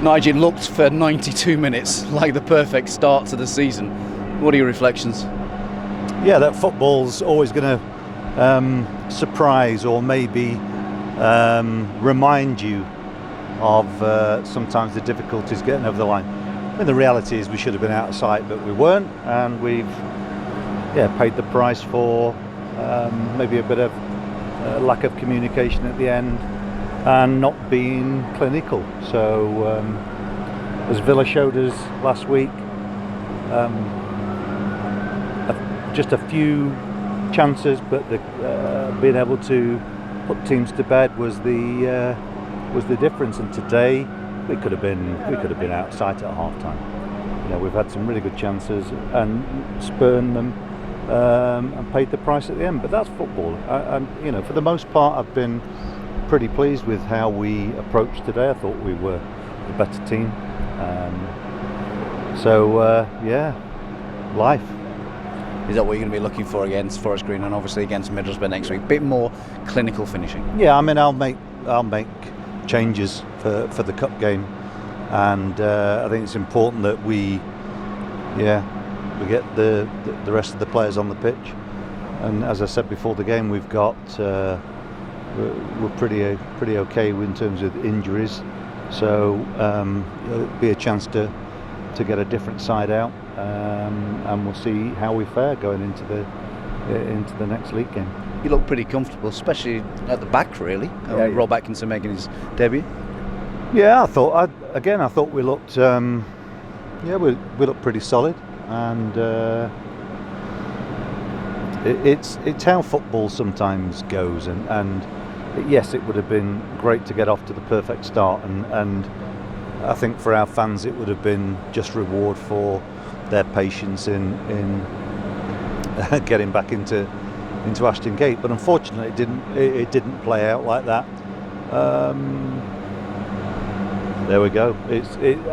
Nigel looked for 92 minutes like the perfect start to the season. What are your reflections? Yeah, that football's always going to surprise or maybe remind you of sometimes the difficulties getting over the line. I mean, the reality is we should have been out of sight, but we weren't, and we've paid the price for maybe a bit of lack of communication at the end and not being clinical. So as Villa showed us last week, just a few chances, but being able to put teams to bed was the difference. And today we could have been out of sight at half time. You know, we've had some really good chances and spurned them and paid the price at the end. But that's football. And you know, for the most part, I've been pretty pleased with how we approached today. I thought we were the better team. Life. Is that what you're going to be looking for against Forest Green and obviously against Middlesbrough next week? Bit more clinical finishing. Yeah, I mean, I'll make changes for the cup game, and I think it's important that we get the rest of the players on the pitch. And as I said before the game, we've got we're pretty okay in terms of injuries, so it'll be a chance to get a different side out, and we'll see how we fare going into the next league game. You look pretty comfortable, especially at the back, really. Rob Atkinson making his debut. Yeah, I thought we looked we looked pretty solid, and it's how football sometimes goes, and yes, it would have been great to get off to the perfect start, and I think for our fans it would have been just reward for their patience in getting back into Ashton Gate. But unfortunately it didn't play out like that. There we go.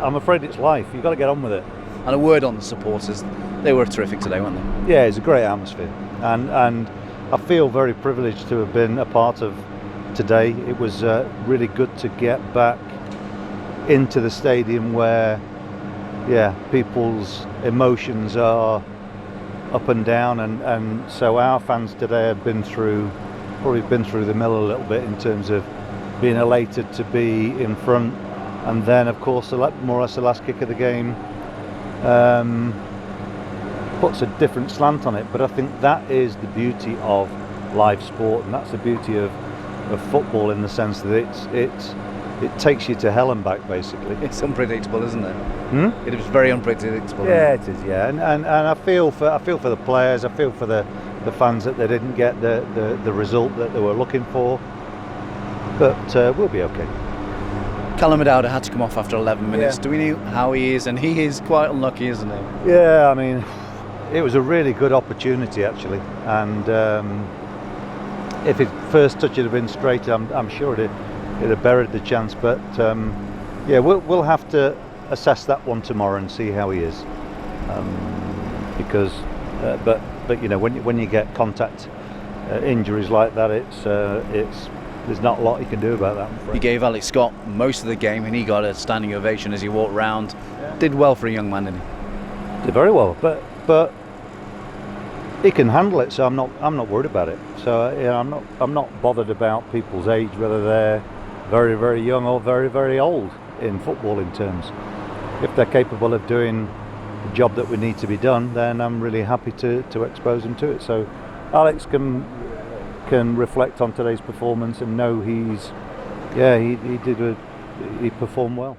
I'm afraid it's life. You've got to get on with it. And a word on the supporters. They were terrific today, weren't they? Yeah, it's a great atmosphere, and I feel very privileged to have been a part of today. It was really good to get back into the stadium where people's emotions are up and down, and so our fans today have probably been through the mill a little bit in terms of being elated to be in front, and then of course more or less the last kick of the game puts a different slant on it. But I think that is the beauty of live sport, and that's the beauty of football, in the sense that it takes you to hell and back, basically. It's unpredictable, isn't it? It was very unpredictable. Yeah, it is. Yeah, and I feel for the players. I feel for the fans that they didn't get the result that they were looking for. But we'll be okay. Callum O'Dowda had to come off after 11 minutes. Yeah. Do we know how he is? And he is quite unlucky, isn't he? Yeah, I mean, it was a really good opportunity actually, and if his first touch had been straight, I'm sure it'd have buried the chance. But we'll have to assess that one tomorrow and see how he is, because but you know, when you get contact injuries like that, there's not a lot you can do about that. You gave Alex Scott most of the game, and he got a standing ovation as he walked round. Yeah. Did well for a young man, didn't he? Did very well, but he can handle it, so I'm not worried about it. So I'm not bothered about people's age, whether they're very, very young or very, very old in football. In terms, if they're capable of doing the job that we need to be done, then I'm really happy to expose them to it. So Alex can reflect on today's performance and know he performed well.